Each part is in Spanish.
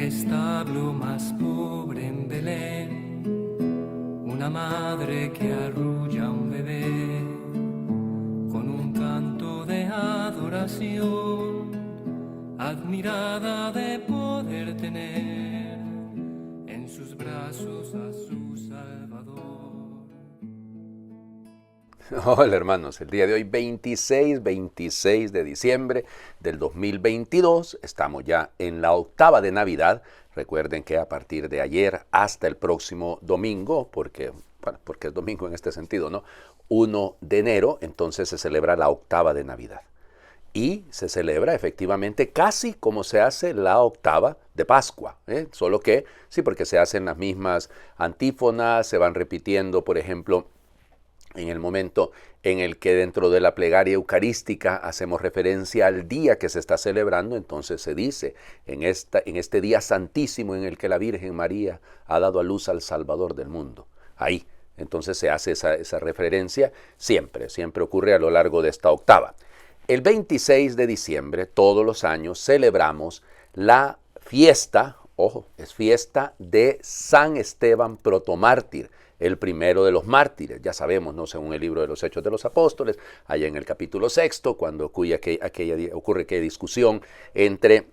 establo más pobre en Belén, una madre que arrulla a un bebé con un canto de adoración, admirada de poder tener en sus brazos a su Salvador. Hola hermanos, el día de hoy 26 de diciembre del 2022, estamos ya en la octava de Navidad. Recuerden que a partir de ayer hasta el próximo domingo, porque es domingo en este sentido, ¿no? 1 de enero, entonces se celebra la octava de Navidad. Y se celebra efectivamente casi como se hace la octava de Pascua, solo que sí, porque se hacen las mismas antífonas, se van repitiendo, por ejemplo, en el momento en el que dentro de la plegaria eucarística hacemos referencia al día que se está celebrando, entonces se dice, en este día santísimo en el que la Virgen María ha dado a luz al Salvador del mundo. Ahí, entonces se hace esa referencia siempre ocurre a lo largo de esta octava. El 26 de diciembre, todos los años, celebramos la fiesta, ojo, es fiesta de San Esteban protomártir, el primero de los mártires. Ya sabemos, ¿no? Según el libro de los Hechos de los Apóstoles, allá en el capítulo 6, cuando ocurre aquella discusión entre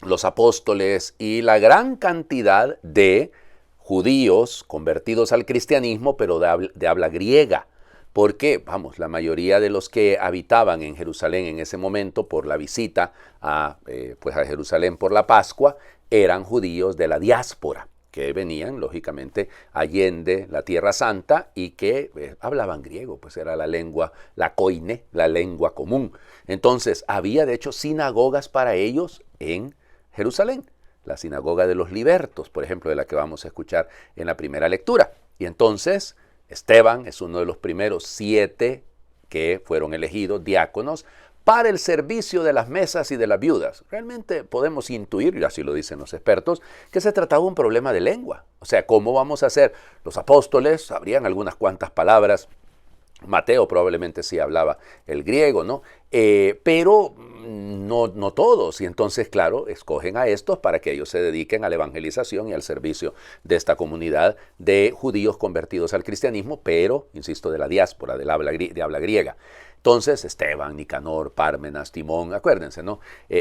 los apóstoles y la gran cantidad de judíos convertidos al cristianismo, pero de habla griega. Porque, vamos, la mayoría de los que habitaban en Jerusalén en ese momento por la visita a Jerusalén por la Pascua, eran judíos de la diáspora, que venían, lógicamente, allende la Tierra Santa y que hablaban griego, pues era la lengua, la koine, la lengua común. Entonces, había de hecho sinagogas para ellos en Jerusalén. La sinagoga de los libertos, por ejemplo, de la que vamos a escuchar en la primera lectura. Y entonces, Esteban es uno de los primeros 7 que fueron elegidos diáconos para el servicio de las mesas y de las viudas. Realmente podemos intuir, y así lo dicen los expertos, que se trataba de un problema de lengua. O sea, ¿cómo vamos a hacer? Los apóstoles sabrían algunas cuantas palabras. Mateo probablemente sí hablaba el griego, ¿no? Pero no todos. Y entonces, claro, escogen a estos para que ellos se dediquen a la evangelización y al servicio de esta comunidad de judíos convertidos al cristianismo, pero, insisto, de la diáspora, de habla griega. Entonces, Esteban, Nicanor, Pármenas, Timón, acuérdense, ¿no?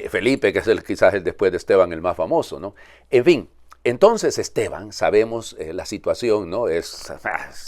Felipe, que es quizás después de Esteban el más famoso, ¿no? En fin, entonces Esteban, sabemos la situación, ¿no? Es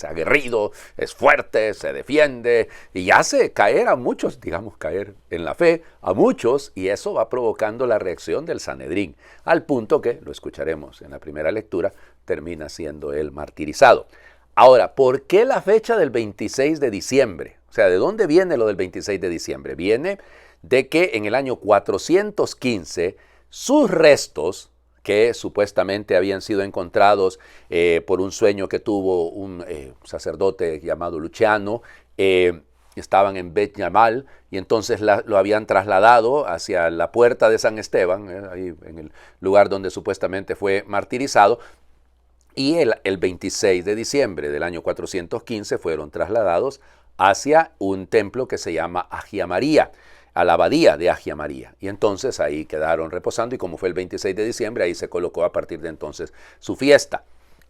aguerrido, es fuerte, se defiende y hace caer a muchos, digamos, caer en la fe a muchos, y eso va provocando la reacción del Sanedrín, al punto que, lo escucharemos en la primera lectura, termina siendo él martirizado. Ahora, ¿por qué la fecha del 26 de diciembre? O sea, ¿de dónde viene lo del 26 de diciembre? Viene de que en el año 415 sus restos, que supuestamente habían sido encontrados por un sueño que tuvo un sacerdote llamado Luciano, estaban en Bet Yamal, y entonces lo habían trasladado hacia la puerta de San Esteban, ahí en el lugar donde supuestamente fue martirizado. Y el 26 de diciembre del año 415 fueron trasladados hacia un templo que se llama Agia María, a la abadía de Agia María. Y entonces ahí quedaron reposando, y como fue el 26 de diciembre, ahí se colocó a partir de entonces su fiesta.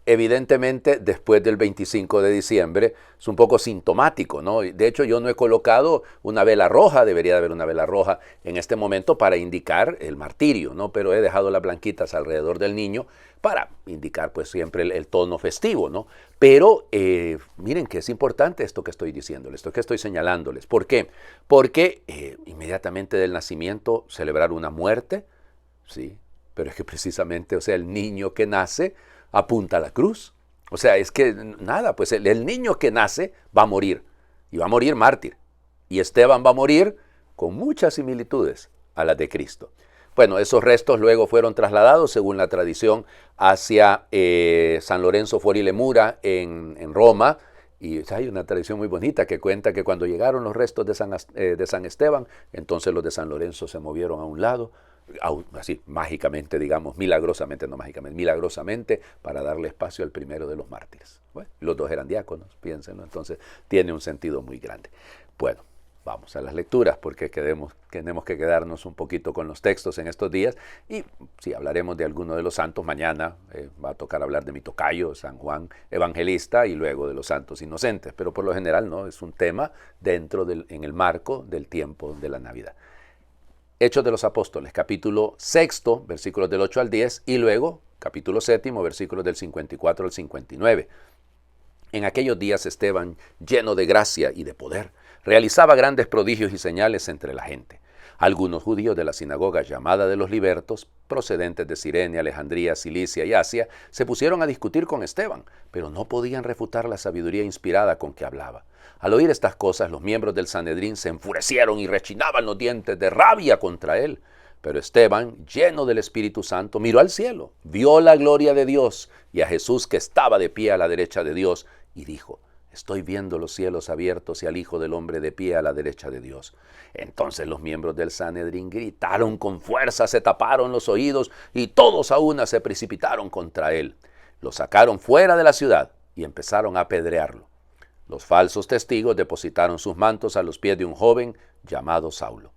Evidentemente, después del 25 de diciembre es un poco sintomático, ¿no? De hecho, yo no he colocado una vela roja, debería de haber una vela roja en este momento para indicar el martirio, ¿no? Pero he dejado las blanquitas alrededor del niño para indicar pues siempre el tono festivo, ¿no? Pero miren que es importante esto que estoy diciéndoles, esto que estoy señalándoles. ¿Por qué? Porque inmediatamente del nacimiento celebrar una muerte, sí, pero es que precisamente, o sea, el niño que nace apunta a la cruz. O sea, es que nada, pues el niño que nace va a morir, y va a morir mártir. Y Esteban va a morir con muchas similitudes a las de Cristo. Bueno, esos restos luego fueron trasladados, según la tradición, hacia San Lorenzo Fuori Lemura en Roma. Y hay una tradición muy bonita que cuenta que cuando llegaron los restos de San Esteban, entonces los de San Lorenzo se movieron a un lado, así mágicamente, digamos, milagrosamente, no mágicamente, milagrosamente, para darle espacio al primero de los mártires. Bueno, los dos eran diáconos, piénsenlo, entonces tiene un sentido muy grande. Bueno, vamos a las lecturas porque tenemos que quedarnos un poquito con los textos en estos días y si hablaremos de alguno de los santos, mañana va a tocar hablar de mi tocayo, San Juan Evangelista, y luego de los santos inocentes, pero por lo general no, es un tema en el marco del tiempo de la Navidad. Hechos de los Apóstoles, capítulo 6, versículos del 8 al 10, y luego capítulo 7, versículos del 54 al 59. En aquellos días Esteban, lleno de gracia y de poder, realizaba grandes prodigios y señales entre la gente. Algunos judíos de la sinagoga llamada de los libertos, procedentes de Cirene, Alejandría, Cilicia y Asia, se pusieron a discutir con Esteban, pero no podían refutar la sabiduría inspirada con que hablaba. Al oír estas cosas, los miembros del Sanedrín se enfurecieron y rechinaban los dientes de rabia contra él. Pero Esteban, lleno del Espíritu Santo, miró al cielo, vio la gloria de Dios y a Jesús que estaba de pie a la derecha de Dios, y dijo: estoy viendo los cielos abiertos y al Hijo del Hombre de pie a la derecha de Dios. Entonces los miembros del Sanedrín gritaron con fuerza, se taparon los oídos y todos a una se precipitaron contra él. Lo sacaron fuera de la ciudad y empezaron a apedrearlo. Los falsos testigos depositaron sus mantos a los pies de un joven llamado Saulo.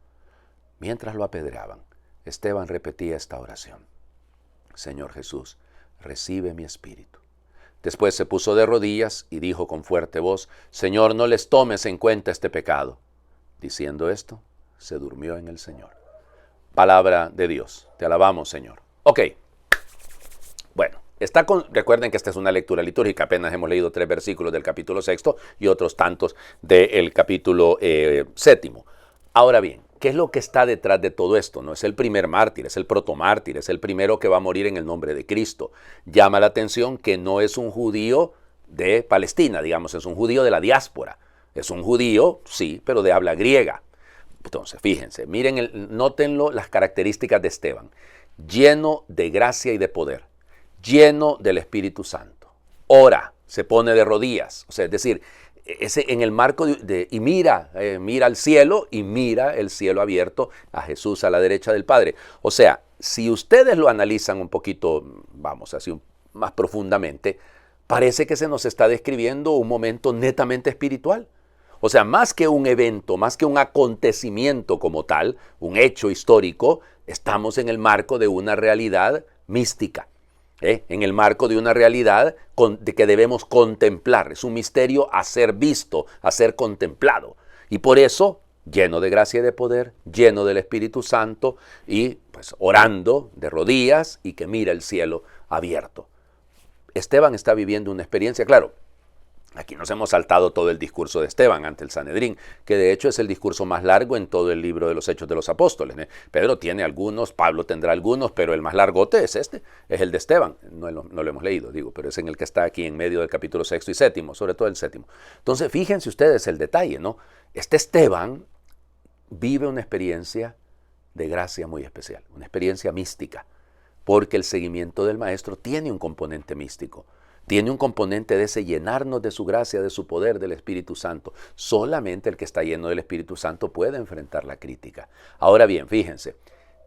Mientras lo apedreaban, Esteban repetía esta oración: Señor Jesús, recibe mi espíritu. Después se puso de rodillas y dijo con fuerte voz: Señor, no les tomes en cuenta este pecado. Diciendo esto, se durmió en el Señor. Palabra de Dios. Te alabamos, Señor. Ok. Bueno, recuerden que esta es una lectura litúrgica. Apenas hemos leído 3 versículos del capítulo 6 y otros tantos del capítulo 7. Ahora bien, ¿qué es lo que está detrás de todo esto? No es el primer mártir, es el protomártir, es el primero que va a morir en el nombre de Cristo. Llama la atención que no es un judío de Palestina, digamos, es un judío de la diáspora. Es un judío, sí, pero de habla griega. Entonces, fíjense, nótenlo las características de Esteban. Lleno de gracia y de poder, lleno del Espíritu Santo. Ora, se pone de rodillas, o sea, es decir, en el marco y mira al cielo y mira el cielo abierto a Jesús a la derecha del Padre. O sea, si ustedes lo analizan un poquito, vamos, así más profundamente, parece que se nos está describiendo un momento netamente espiritual. O sea, más que un evento, más que un acontecimiento como tal, un hecho histórico, estamos en el marco de una realidad mística. En el marco de una realidad de que debemos contemplar. Es un misterio a ser visto, a ser contemplado. Y por eso, lleno de gracia y de poder, lleno del Espíritu Santo y pues orando de rodillas y que mira el cielo abierto. Esteban está viviendo una experiencia, claro. Aquí nos hemos saltado todo el discurso de Esteban ante el Sanedrín, que de hecho es el discurso más largo en todo el libro de los Hechos de los Apóstoles. Pedro tiene algunos, Pablo tendrá algunos, pero el más largote es es el de Esteban. No lo hemos leído, pero es en el que está aquí en medio del capítulo 6 y 7, sobre todo el 7. Entonces, fíjense ustedes el detalle, ¿no? Este Esteban vive una experiencia de gracia muy especial, una experiencia mística, porque el seguimiento del Maestro tiene un componente místico. Tiene un componente de ese llenarnos de su gracia, de su poder, del Espíritu Santo. Solamente el que está lleno del Espíritu Santo puede enfrentar la crítica. Ahora bien, fíjense,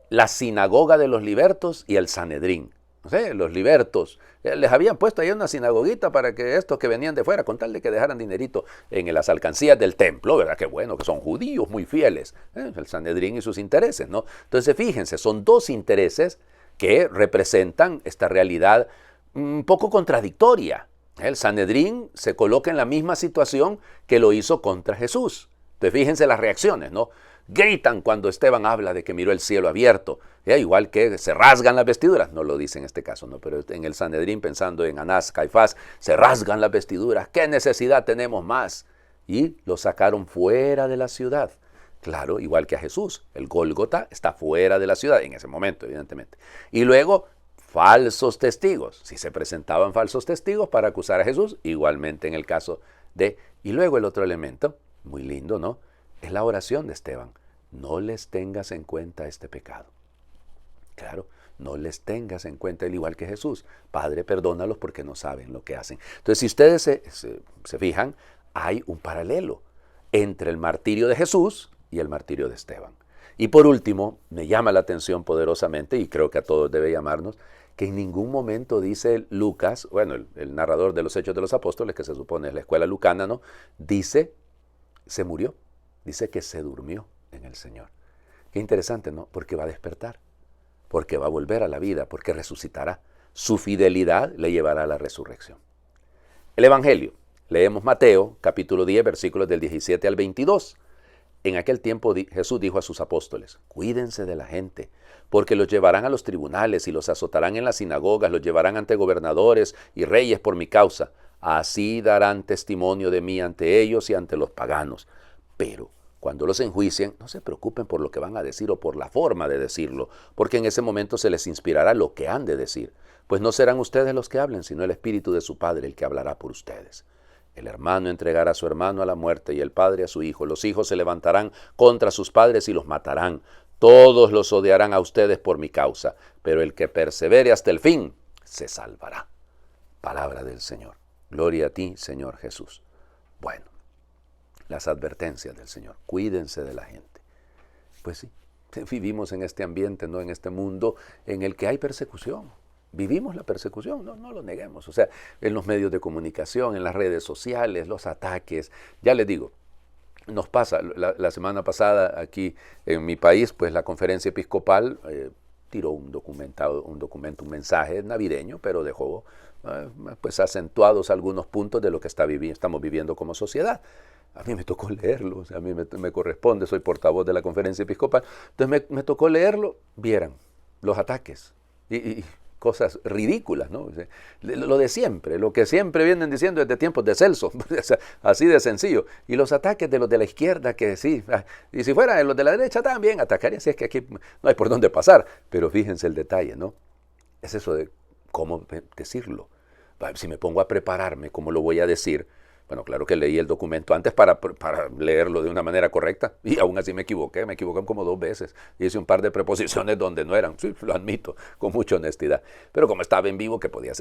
la sinagoga de los libertos y el Sanedrín. No sé, los libertos, les habían puesto ahí una sinagoguita para que estos que venían de fuera, con tal de que dejaran dinerito en las alcancías del templo, ¿verdad? Qué bueno, que son judíos muy fieles. El Sanedrín y sus intereses, ¿no? Entonces, fíjense, son dos intereses que representan esta realidad un poco contradictoria. El Sanedrín se coloca en la misma situación que lo hizo contra Jesús. Entonces fíjense las reacciones, ¿no? Gritan cuando Esteban habla de que miró el cielo abierto, igual que se rasgan las vestiduras, no lo dice en este caso, ¿no? Pero en el Sanedrín, pensando en Anás, Caifás, se rasgan las vestiduras, ¿qué necesidad tenemos más? Y lo sacaron fuera de la ciudad. Claro, igual que a Jesús, el Gólgota está fuera de la ciudad, en ese momento, evidentemente. Y luego falsos testigos. Si se presentaban falsos testigos para acusar a Jesús, igualmente en el caso de... Y luego el otro elemento, muy lindo, ¿no? Es la oración de Esteban. No les tengas en cuenta este pecado. Claro, no les tengas en cuenta, al igual que Jesús. Padre, perdónalos porque no saben lo que hacen. Entonces, si ustedes se fijan, hay un paralelo entre el martirio de Jesús y el martirio de Esteban. Y por último, me llama la atención poderosamente, y creo que a todos debe llamarnos, que en ningún momento dice Lucas, bueno, el narrador de los Hechos de los Apóstoles, que se supone es la escuela lucana, ¿no? Dice, se murió. Dice que se durmió en el Señor. Qué interesante, ¿no? Porque va a despertar, porque va a volver a la vida, porque resucitará. Su fidelidad le llevará a la resurrección. El Evangelio. Leemos Mateo, capítulo 10, versículos del 17 al 22. En aquel tiempo Jesús dijo a sus apóstoles, cuídense de la gente, porque los llevarán a los tribunales y los azotarán en las sinagogas, los llevarán ante gobernadores y reyes por mi causa. Así darán testimonio de mí ante ellos y ante los paganos. Pero cuando los enjuicien, no se preocupen por lo que van a decir o por la forma de decirlo, porque en ese momento se les inspirará lo que han de decir. Pues no serán ustedes los que hablen, sino el Espíritu de su Padre el que hablará por ustedes. El hermano entregará a su hermano a la muerte y el padre a su hijo. Los hijos se levantarán contra sus padres y los matarán. Todos los odiarán a ustedes por mi causa, pero el que persevere hasta el fin se salvará. Palabra del Señor. Gloria a ti, Señor Jesús. Bueno, las advertencias del Señor. Cuídense de la gente. Pues sí, vivimos en este ambiente, ¿no? En este mundo en el que hay persecución. Vivimos la persecución, no lo neguemos. O sea, en los medios de comunicación, en las redes sociales, los ataques. Ya les digo, nos pasa, la semana pasada aquí en mi país, pues la conferencia episcopal tiró un documento, un mensaje navideño, pero dejó pues acentuados algunos puntos de lo que estamos viviendo como sociedad. A mí me tocó leerlo, o sea, a mí me corresponde, soy portavoz de la conferencia episcopal. Entonces me tocó leerlo, vieran los ataques y cosas ridículas, ¿no? O sea, lo de siempre, lo que siempre vienen diciendo desde tiempos de Celso, o sea, así de sencillo. Y los ataques de los de la izquierda, que sí, y si fuera los de la derecha también atacarían, si es que aquí no hay por dónde pasar. Pero fíjense el detalle, ¿no? Es eso de cómo decirlo. Si me pongo a prepararme, ¿cómo lo voy a decir? Bueno, claro que leí el documento antes para leerlo de una manera correcta y aún así me equivoqué como 2 veces. Hice un par de preposiciones donde no eran, sí, lo admito, con mucha honestidad. Pero como estaba en vivo, que podía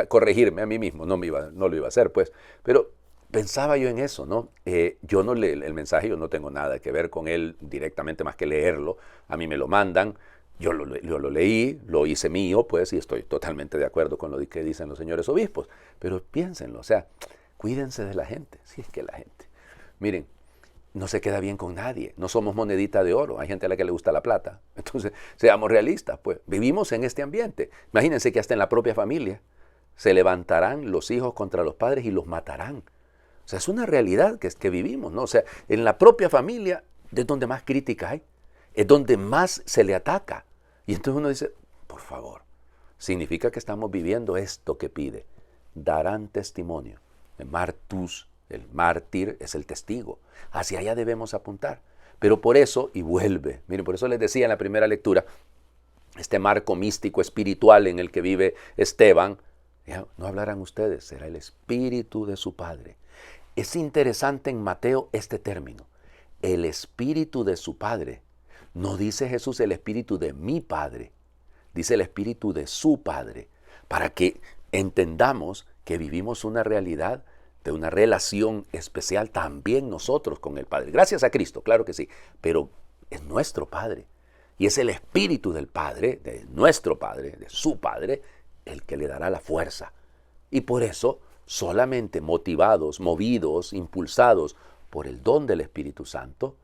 corregirme a mí mismo, no lo iba a hacer, pues. Pero pensaba yo en eso, ¿no? Yo no leo el mensaje, yo no tengo nada que ver con él directamente más que leerlo. A mí me lo mandan. Yo lo leí, lo hice mío, pues, y estoy totalmente de acuerdo con lo que dicen los señores obispos. Pero piénsenlo, o sea, cuídense de la gente, si es que la gente, miren, no se queda bien con nadie, no somos monedita de oro, hay gente a la que le gusta la plata, entonces seamos realistas, pues vivimos en este ambiente. Imagínense que hasta en la propia familia se levantarán los hijos contra los padres y los matarán. O sea, es una realidad que vivimos, ¿no? O sea, en la propia familia es donde más crítica hay, es donde más se le ataca. Y entonces uno dice, por favor, significa que estamos viviendo esto que pide, darán testimonio. El mártir es el testigo. Hacia allá debemos apuntar. Pero por eso, y vuelve, miren, por eso les decía en la primera lectura, este marco místico espiritual en el que vive Esteban, no hablarán ustedes, será el Espíritu de su Padre. Es interesante en Mateo este término, el Espíritu de su Padre. No dice Jesús el Espíritu de mi Padre, dice el Espíritu de su Padre, para que entendamos que vivimos una realidad de una relación especial también nosotros con el Padre. Gracias a Cristo, claro que sí, pero es nuestro Padre. Y es el Espíritu del Padre, de nuestro Padre, de su Padre, el que le dará la fuerza. Y por eso, solamente motivados, movidos, impulsados por el don del Espíritu Santo,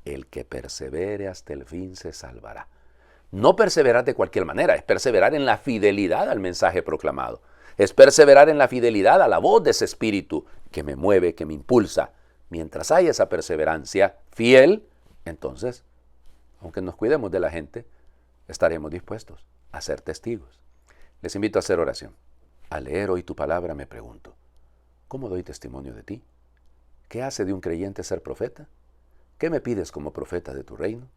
el que persevere hasta el fin se salvará. No perseverar de cualquier manera, es perseverar en la fidelidad al mensaje proclamado. Es perseverar en la fidelidad a la voz de ese Espíritu que me mueve, que me impulsa. Mientras haya esa perseverancia fiel, entonces, aunque nos cuidemos de la gente, estaremos dispuestos a ser testigos. Les invito a hacer oración. Al leer hoy tu palabra me pregunto, ¿cómo doy testimonio de ti? ¿Qué hace de un creyente ser profeta? ¿Qué me pides como profeta de tu reino?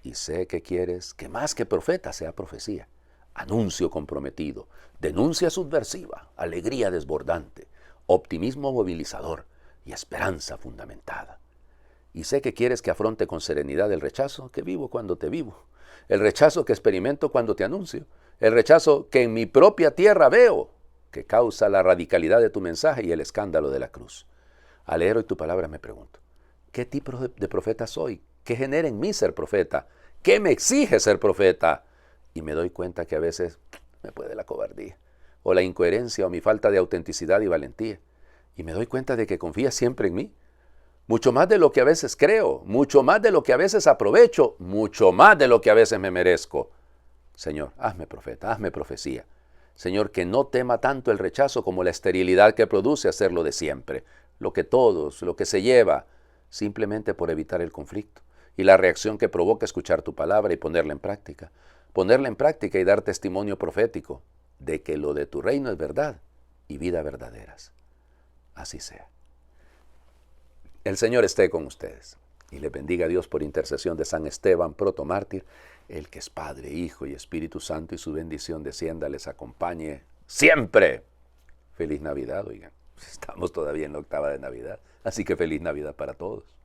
Y sé que quieres que más que profeta sea profecía. Anuncio comprometido, denuncia subversiva, alegría desbordante, optimismo movilizador y esperanza fundamentada. Y sé que quieres que afronte con serenidad el rechazo que vivo cuando te vivo, el rechazo que experimento cuando te anuncio, el rechazo que en mi propia tierra veo, que causa la radicalidad de tu mensaje y el escándalo de la cruz. Al leer hoy tu palabra me pregunto, ¿qué tipo de profeta soy? ¿Qué genera en mí ser profeta? ¿Qué me exige ser profeta? Y me doy cuenta que a veces me puede la cobardía, o la incoherencia, o mi falta de autenticidad y valentía. Y me doy cuenta de que confías siempre en mí, mucho más de lo que a veces creo, mucho más de lo que a veces aprovecho, mucho más de lo que a veces me merezco. Señor, hazme profeta, hazme profecía. Señor, que no tema tanto el rechazo como la esterilidad que produce hacerlo de siempre. Lo que se lleva, simplemente por evitar el conflicto. Y la reacción que provoca escuchar tu palabra y ponerla en práctica. Ponerla en práctica y dar testimonio profético de que lo de tu reino es verdad y vida verdaderas. Así sea. El Señor esté con ustedes y les bendiga a Dios por intercesión de San Esteban, protomártir, el que es Padre, Hijo y Espíritu Santo, y su bendición descienda, les acompañe siempre. Feliz Navidad, oigan. Estamos todavía en la octava de Navidad, así que feliz Navidad para todos.